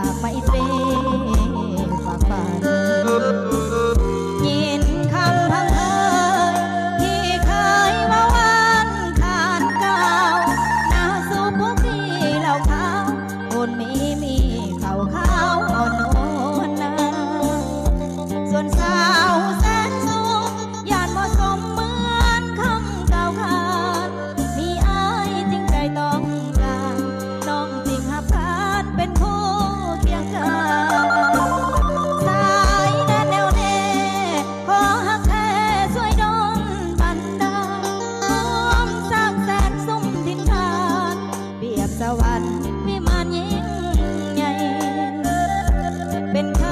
ากไมตรีฝากฝันยินคำพังเพยที่เคยว่าวันขานก้าวนาสู่พวกพี่เหล่าขาวคนมีเขาขาวอ่อนโอนนาส่วนสาวแสนสูงยานบ่สมเหมือนคำกล่าวขานมีอายจริงใจต้องการน้องจริงหับขานเป็นคู่เคียงข้างสายแน่แน่วแน่ขอหักแท้ช่วยดลบันดาลพร้อมสร้างแสนสุ่มทินทานเปรียบสวรรค์วิมานยิ่งใหญ่เป็นเค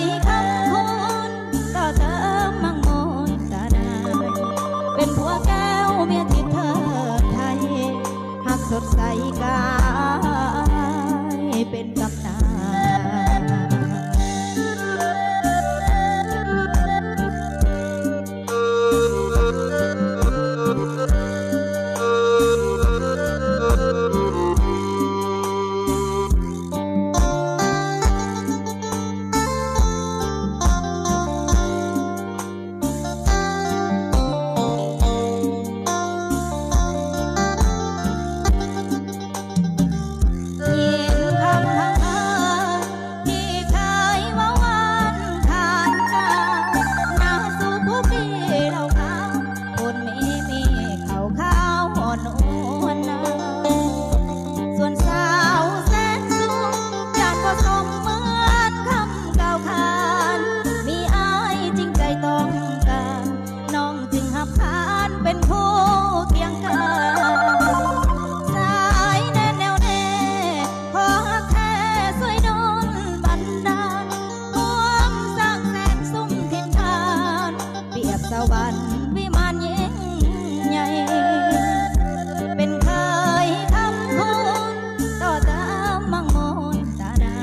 ยคำคุณต่อเติมมั่งมนตาได้เป็นผัวแก้วเมียทิพย์เธอไทยหักสดใสกายเป็นตำนานเป็นคู่เคียงข้างสายแน่แน่วแน่ขอหักแท้ช่วยดลบันดาลร่วมสร้างแสนสุ่มทินทานเปรียบสวรรค์วิมานยิ่งใหญ่เป็นเคยคำคุณต่อตามมั่งมนตาได้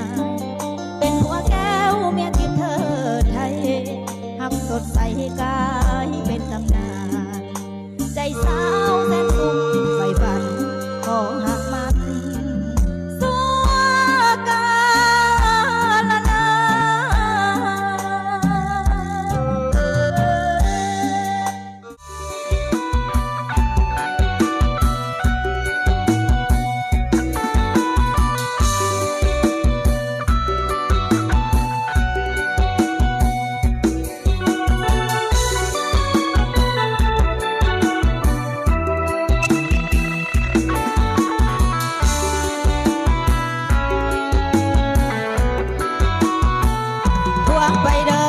เป็นผัวแก้วเมียทิพย์เธอไทยหักสดใสกายเป็นตำนานใจสาวแสนสุ่มไฟฝันขอหักมันสัวกาลนไปเด้อ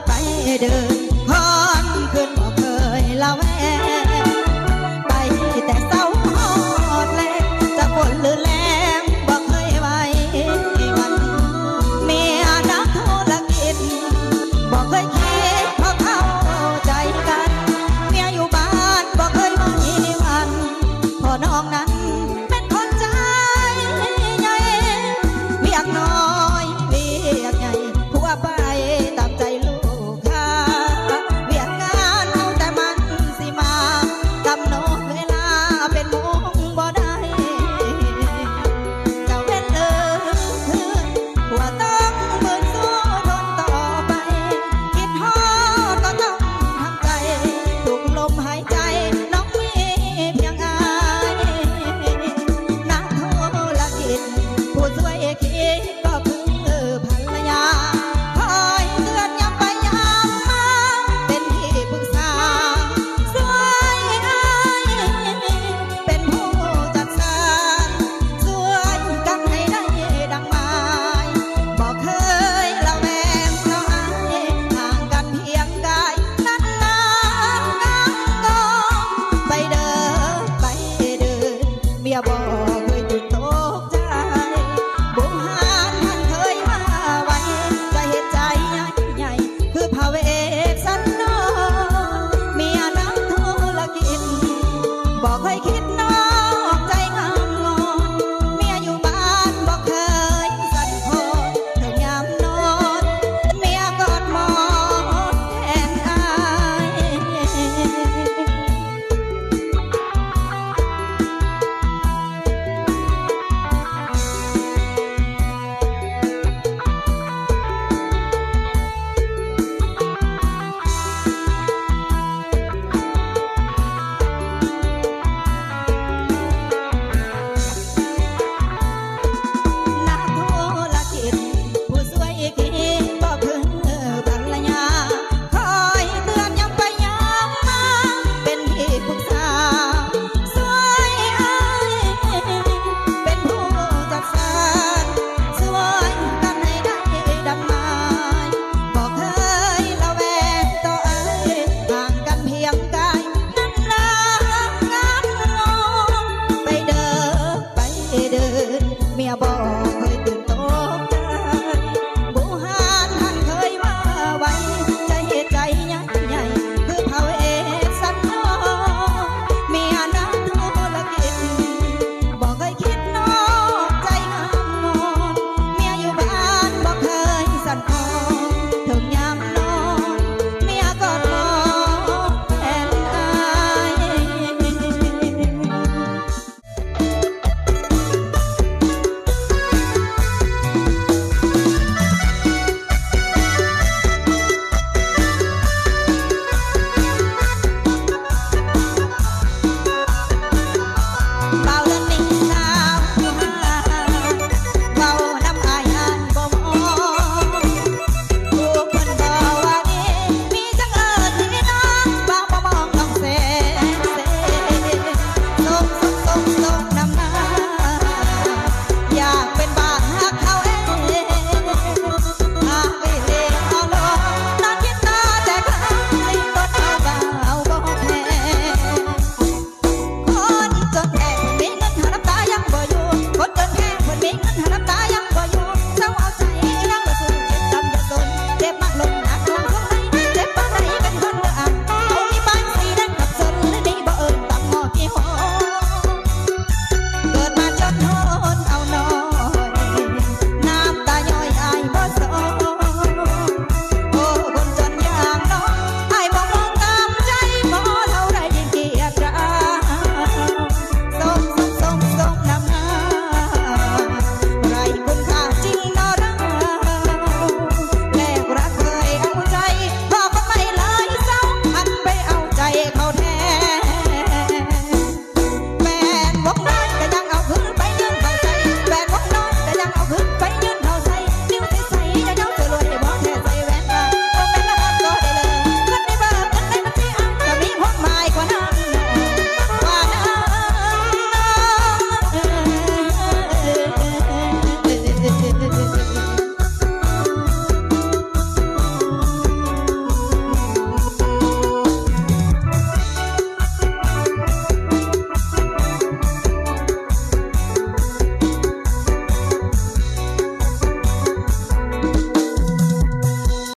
ไปเด้อ